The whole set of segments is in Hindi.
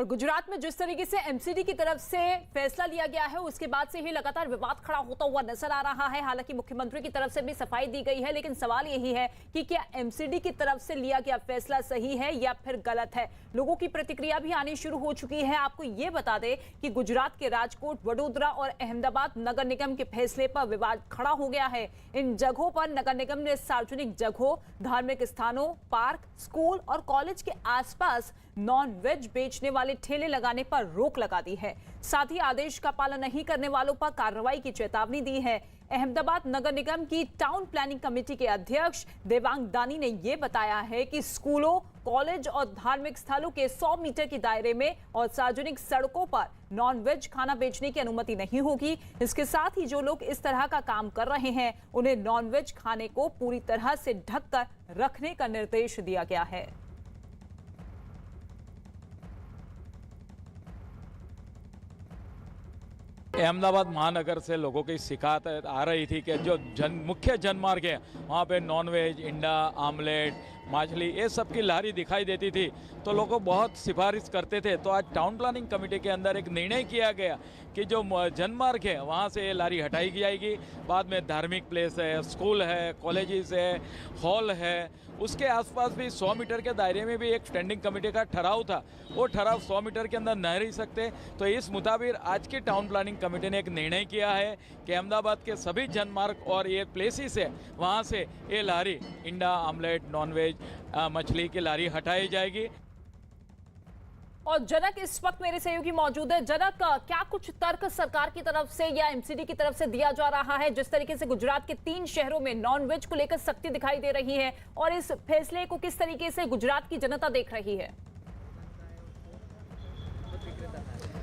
और गुजरात में जिस तरीके से एमसीडी की तरफ से फैसला लिया गया है उसके बाद से ही लगातार विवाद खड़ा होता हुआ नजर आ रहा है। हालांकि मुख्यमंत्री की तरफ से भी सफाई दी गई है, लेकिन सवाल यही है कि क्या एमसीडी की तरफ से लिया गया फैसला सही है या फिर गलत है। लोगों की प्रतिक्रिया भी आनी शुरू हो चुकी है। आपको ये बता दें कि गुजरात के राजकोट, वडोदरा और अहमदाबाद नगर निगम के फैसले पर विवाद खड़ा हो गया है। इन जगहों पर नगर निगम ने सार्वजनिक जगहों, धार्मिक स्थानों, पार्क, स्कूल और कॉलेज के आसपास नॉन वेज बेचने वाले ठेले लगाने पर रोक लगा दी है। साथ ही आदेश का पालन नहीं करने वालों पर कार्रवाई की चेतावनी दी है। अहमदाबाद नगर निगम की टाउन प्लानिंग कमेटी के अध्यक्ष देवांग दानी ने यह बताया है कि स्कूलों, कॉलेज और धार्मिक स्थलों के 100 मीटर के दायरे में और सार्वजनिक सड़कों पर नॉन वेज खाना बेचने की अनुमति नहीं होगी। इसके साथ ही जो लोग इस तरह का काम कर रहे हैं उन्हें नॉन वेज खाने को पूरी तरह से ढककर रखने का निर्देश दिया गया है। अहमदाबाद महानगर से लोगों की शिकायत आ रही थी कि जो मुख्य जनमार्ग है वहाँ पे नॉनवेज, अंडा, आमलेट, मछली ये सब की लारी दिखाई देती थी, तो लोग बहुत सिफारिश करते थे। तो आज टाउन प्लानिंग कमेटी के अंदर एक निर्णय किया गया कि जो जनमार्ग है वहाँ से ये लारी हटाई जाएगी। बाद में धार्मिक प्लेस है, स्कूल है, कॉलेजेस है, हॉल है, उसके आसपास भी 100 मीटर के दायरे में भी एक स्टैंडिंग कमेटी का ठहराव था, वो ठहराव 100 मीटर के अंदर नहीं रह सकते। तो इस मुताबिक आज की टाउन प्लानिंग कमेटी ने एक निर्णय किया है कि अहमदाबाद के सभी जनमार्ग और ये प्लेसेस है वहाँ से ये लारी अंडा, आमलेट, नॉनवेज, मछली की लारी हटाई जाएगी। और जनक इस वक्त मेरे सहयोगी मौजूद है। जनक, क्या कुछ तर्क सरकार की तरफ से या एमसीडी की तरफ से दिया जा रहा है? जिस तरीके से गुजरात के 3 शहरों में नॉनवेज को लेकर सख्ती दिखाई दे रही है, और इस फैसले को किस तरीके से गुजरात की जनता देख रही है?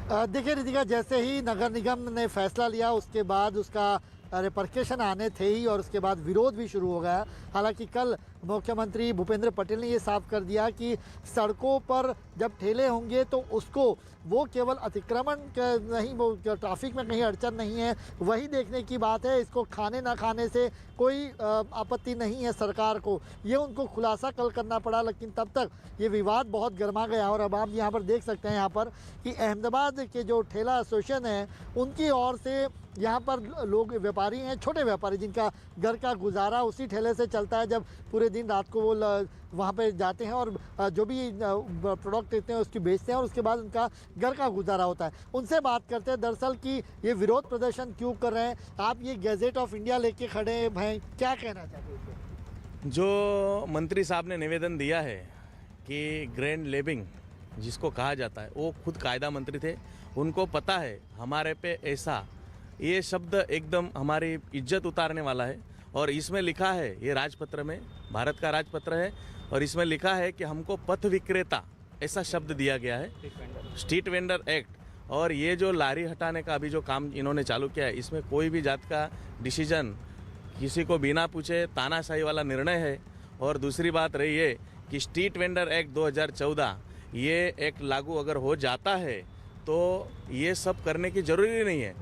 देखिए रितिका, जैसे ही नगर निगम ने फैसला लिया उसके बाद उसका रिपरकेशन आने थे ही, और उसके बाद विरोध भी शुरू हो गया। हालांकि कल मुख्यमंत्री भूपेंद्र पटेल ने ये साफ कर दिया कि सड़कों पर जब ठेले होंगे तो उसको वो केवल अतिक्रमण नहीं, वो ट्रैफिक में कहीं अड़चन नहीं है वही देखने की बात है। इसको खाने ना खाने से कोई आपत्ति नहीं है सरकार को, ये उनको खुलासा कल करना पड़ा। लेकिन तब तक ये विवाद बहुत गर्मा गया। और अब आप यहाँ पर देख सकते हैं यहाँ पर कि अहमदाबाद के जो ठेला एसोसिएशन है उनकी ओर से यहाँ पर लोग व्यापारी हैं, छोटे व्यापारी जिनका घर का गुजारा उसी ठेले से चलता है, जब पूरे दिन रात को वो वहाँ पे जाते हैं और जो भी प्रोडक्ट देते हैं उसकी बेचते हैं और उसके बाद उनका घर का गुजारा होता है। उनसे बात करते हैं दरअसल कि ये विरोध प्रदर्शन क्यों कर रहे हैं। आप ये गैजेट ऑफ इंडिया लेके खड़े हैं, क्या कहना चाहते हैं? जो मंत्री साहब ने निवेदन दिया है कि ग्रैंड लेबिंग जिसको कहा जाता है, वो खुद कायदा मंत्री थे, उनको पता है हमारे पे ऐसा ये शब्द एकदम हमारी इज्जत उतारने वाला है। और इसमें लिखा है, ये राजपत्र में, भारत का राजपत्र है, और इसमें लिखा है कि हमको पथ विक्रेता ऐसा शब्द दिया गया है, स्ट्रीट वेंडर एक्ट। और ये जो लारी हटाने का अभी जो काम इन्होंने चालू किया है, इसमें कोई भी जात का डिसीजन किसी को बिना पूछे तानाशाही वाला निर्णय है। और दूसरी बात रही है कि स्ट्रीट वेंडर एक्ट 2014 ये एक लागू अगर हो जाता है तो ये सब करने की जरूरी नहीं है।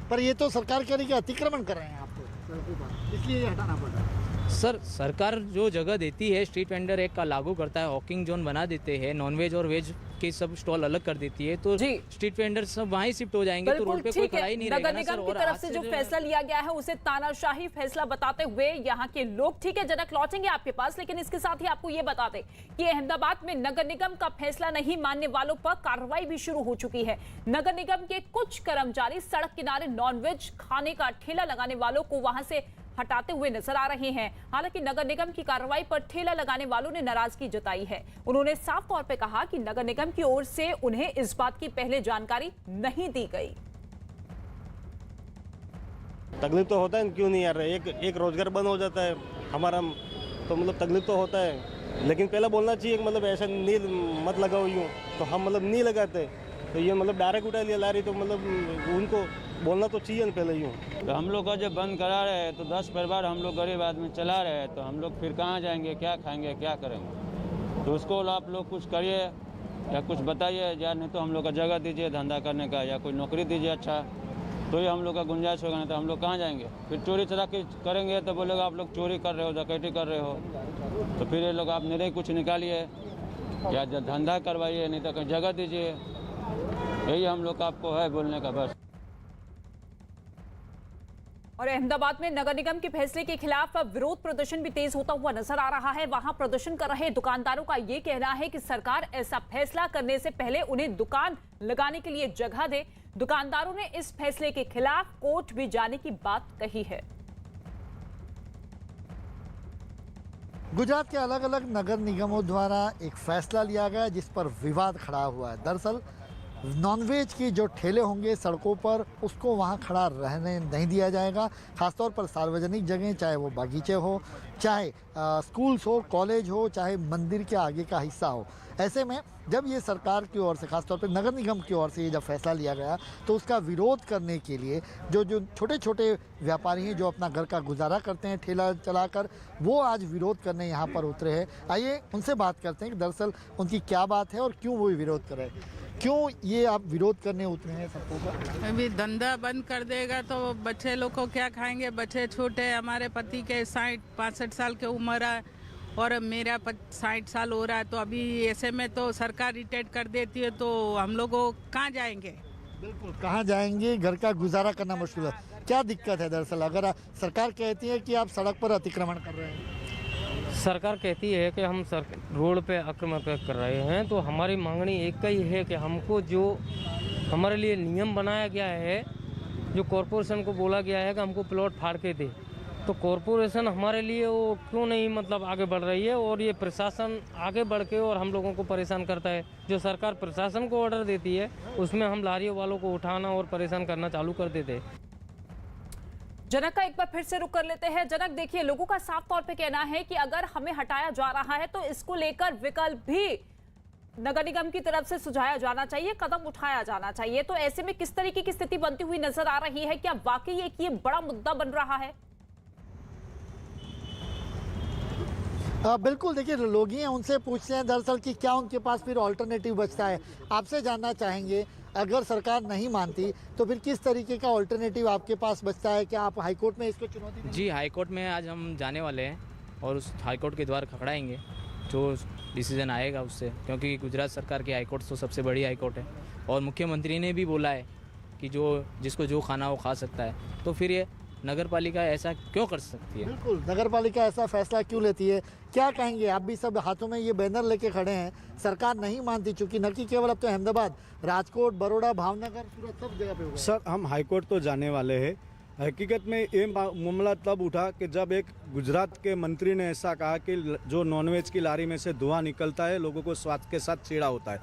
पर ये तो सरकार कह रही है कि अतिक्रमण कर रहे हैं आपको, इसलिए ये हटाना पड़ रहा है। सर, सरकार जो जगह देती है स्ट्रीट वेंडर एक्ट का लागू करता है, हॉकिंग जोन बना देते हैं, नॉनवेज और वेज के सब स्टॉल अलग कर देती है, तो स्ट्रीट वेंडर सब वहीं शिफ्ट हो जाएंगे, तो रोड पे कोई खड़ा ही नहीं रहेगा। नगर निगम की तरफ से जो फैसला लिया गया है उसे तानाशाही फैसला बताते हुए यहाँ के लोग, ठीक है जनक, लौटेंगे आपके पास, लेकिन इसके साथ ही आपको ये बता दें कि अहमदाबाद में नगर निगम का फैसला नहीं मानने वालों पर कार्रवाई भी शुरू हो चुकी है। नगर निगम के कुछ कर्मचारी सड़क किनारे नॉनवेज खाने का ठेला लगाने वालों को वहां से हटाते हुए नजर आ रहे हैं। हालांकि नगर निगम की कार्रवाई पर ठेला लगाने वालों ने नाराजगी जताई है। उन्होंने साफ तौर पे कहा कि नगर निगम की ओर से उन्हें इस बात की पहले जानकारी नहीं दी गई। तकलीफ तो होता है, क्यों नहीं यार, एक रोजगार बंद हो जाता है हमारा, तो मतलब तकलीफ तो होता है। लेकिन पहले बोलना चाहिए कि मतलब ऐसा नहीं मत लगाओ यूँ, तो हम मतलब नहीं लगाते। तो ये मतलब डायरेक्ट उठा लिया लारी, तो मतलब उनको बोलना तो चाहिए ना पहले यूँ। तो हम लोग का जब बंद करा रहे हैं तो 10 परिवार हम लोग गरीब आदमी चला रहे हैं, तो हम लोग फिर कहाँ जाएंगे, क्या खाएंगे, क्या करेंगे? तो उसको आप लोग कुछ करिए या कुछ बताइए, या नहीं तो हम लोग का जगह दीजिए धंधा करने का, या कोई नौकरी दीजिए अच्छा, तो ये हम लोग का गुंजाइश होगा। नहीं तो हम लोग कहाँ जाएंगे? फिर चोरी चराकी करेंगे तो बोलेगा आप लोग चोरी कर रहे हो, डकैती कर रहे हो, तो फिर ये लोग आप निर्णय कुछ निकालिए या धंधा करवाइए, नहीं तो कहीं जगह दीजिए। यही हम लोग का आपको है बोलने का बस। और अहमदाबाद में नगर निगम के फैसले के खिलाफ विरोध प्रदर्शन भी तेज होता हुआ नजर आ रहा है। वहां प्रदर्शन कर रहे दुकानदारों का ये कहना है कि सरकार ऐसा फैसला करने से पहले उन्हें दुकान लगाने के लिए जगह दे। दुकानदारों ने इस फैसले के खिलाफ कोर्ट भी जाने की बात कही है। गुजरात के अलग अलग नगर निगमों द्वारा एक फैसला लिया गया जिस पर विवाद खड़ा हुआ है। दरअसल नॉनवेज की जो ठेले होंगे सड़कों पर, उसको वहाँ खड़ा रहने नहीं दिया जाएगा। खासतौर पर सार्वजनिक जगह, चाहे वो बागीचे हो, चाहे स्कूल्स हो, कॉलेज हो, चाहे मंदिर के आगे का हिस्सा हो। ऐसे में जब ये सरकार की ओर से, खासतौर पर नगर निगम की ओर से ये जब फैसला लिया गया, तो उसका विरोध करने के लिए जो छोटे छोटे व्यापारी हैं जो अपना घर का गुजारा करते हैं ठेला चलाकर, वो आज विरोध करने यहाँ पर उतरे हैं। आइए उनसे बात करते हैं कि दरअसल उनकी क्या बात है और क्यों वो विरोध कर रहे हैं। क्यों ये आप विरोध करने उतरे हैं सबको का? अभी धंधा बंद कर देगा तो बच्चे लोग को क्या खाएंगे? बच्चे छोटे, हमारे पति के 65 साल की उम्र है और मेरा 60 साल हो रहा है, तो अभी ऐसे में तो सरकार रिटायर्ड कर देती है तो हम लोग कहाँ जाएंगे? बिल्कुल, कहाँ जाएंगे? घर का गुजारा करना मुश्किल है। क्या दिक्कत है दरअसल? अगर सरकार कहती है कि आप सड़क पर अतिक्रमण कर रहे हैं, सरकार कहती है कि हम रोड पे आक्रमण कर रहे हैं, तो हमारी मांगनी एक ही है कि हमको जो हमारे लिए नियम बनाया गया है, जो कॉरपोरेशन को बोला गया है कि हमको प्लॉट फाड़ के दे, तो कॉरपोरेशन हमारे लिए वो क्यों नहीं मतलब आगे बढ़ रही है और ये प्रशासन आगे बढ़ के और हम लोगों को परेशान करता है। जो सरकार प्रशासन को ऑर्डर देती है उसमें हम लारियों वालों को उठाना और परेशान करना चालू कर देते हैं। जनक का एक बार फिर से रुक कर लेते हैं। जनक, देखिए, लोगों का साफ तौर पे कहना है कि अगर हमें हटाया जा रहा है तो इसको लेकर विकल्प भी नगर निगम की तरफ से सुझाया जाना चाहिए, कदम उठाया जाना चाहिए। तो ऐसे में किस तरीके की स्थिति बनती हुई नजर आ रही है? क्या वाकई एक ये बड़ा मुद्दा बन रहा है? बिल्कुल, देखिए, लोग ही हैं, उनसे पूछते हैं दरअसल कि क्या उनके पास फिर ऑल्टरनेटिव बचता है। आपसे जानना चाहेंगे, अगर सरकार नहीं मानती तो फिर किस तरीके का ऑल्टरनेटिव आपके पास बचता है? क्या आप हाईकोर्ट में इसको चुनौती देंगे? जी, हाईकोर्ट में आज हम जाने वाले हैं और उस हाईकोर्ट के द्वार खड़काएंगे जो डिसीजन आएगा उससे, क्योंकि गुजरात सरकार की हाईकोर्ट तो सबसे बड़ी हाईकोर्ट है और मुख्यमंत्री ने भी बोला है कि जिसको जो खाना वो खा सकता है, तो फिर ये नगर पालिका ऐसा क्यों कर सकती है? बिल्कुल, नगर पालिका ऐसा फैसला क्यों लेती है? क्या कहेंगे? आप भी सब हाथों में ये बैनर लेके खड़े हैं, सरकार नहीं मानती, चूंकि न कि केवल अब तो अहमदाबाद, राजकोट, बड़ौदा, भावनगर, सूरत सब जगह पे होगा। सर, हम हाईकोर्ट तो जाने वाले हैं। हकीकत में ये मामला तब उठा कि जब एक गुजरात के मंत्री ने ऐसा कहा कि जो नॉनवेज की लारी में से धुआं निकलता है लोगों को स्वास्थ्य के साथ छेड़ा होता है।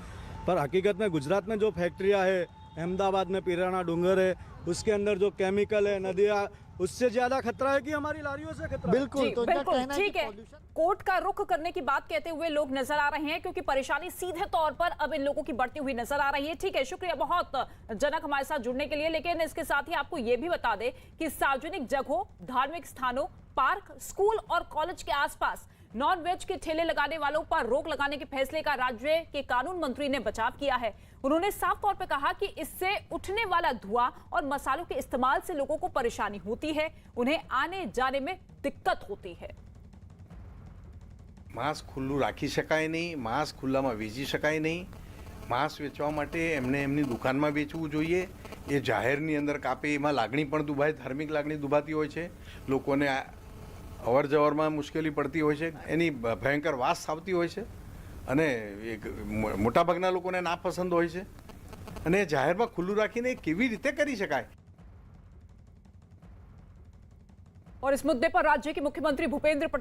पर हकीकत में गुजरात में जो फैक्ट्रियाँ है, अहमदाबाद में पिराना डूंगर है, उसके अंदर जो केमिकल है, नदियाँ, उससे ज्यादा खतरा है कि हमारी लारियों से खतरा। बिल्कुल, तो बिल्कुल ठीक है। कोर्ट का रुख करने की बात कहते हुए लोग नजर आ रहे हैं, क्योंकि परेशानी सीधे तौर पर अब इन लोगों की बढ़ती हुई नजर आ रही है। ठीक है, शुक्रिया बहुत जनक हमारे साथ जुड़ने के लिए। लेकिन इसके साथ ही आपको यह भी बता दें कि सार्वजनिक जगहों, धार्मिक स्थानों, पार्क, स्कूल और कॉलेज के आसपास नॉन वेज के ठेले लगाने वालों पर रोक लगाने के फैसले का राज्य के कानून मंत्री ने बचाव किया है। उन्होंने साफ तौर पर कहा कि इससे उठने वाला धुआं और मसालों के इस्तेमाल से लोगों को परेशानी होती है, उन्हें आने जाने में दिक्कत होती है। માંસ ખુલ્લું રાખી શકાય નહીં, માંસ ખુલ્લામાં વેચી શકાય નહીં। માંસ વેચવા માટે એમને એમની દુકાનમાં વેચવું જોઈએ। એ જાહેરની અંદર કાપે એમાં લાગણી પણ દુભાય, ધાર્મિક લાગણી દુભાતી હોય છે, લોકોને અવર જવરમાં મુશ્કેલી પડતી હોય છે, એની ભયંકર વાસ આવતી હોય છે અને મોટાભાગના લોકોને નાપસંદ હોય છે અને જાહેરમાં ખુલ્લું રાખીને કેવી રીતે કરી શકાય? और इस मुद्दे पर राज्य के मुख्यमंत्री भूपेंद्र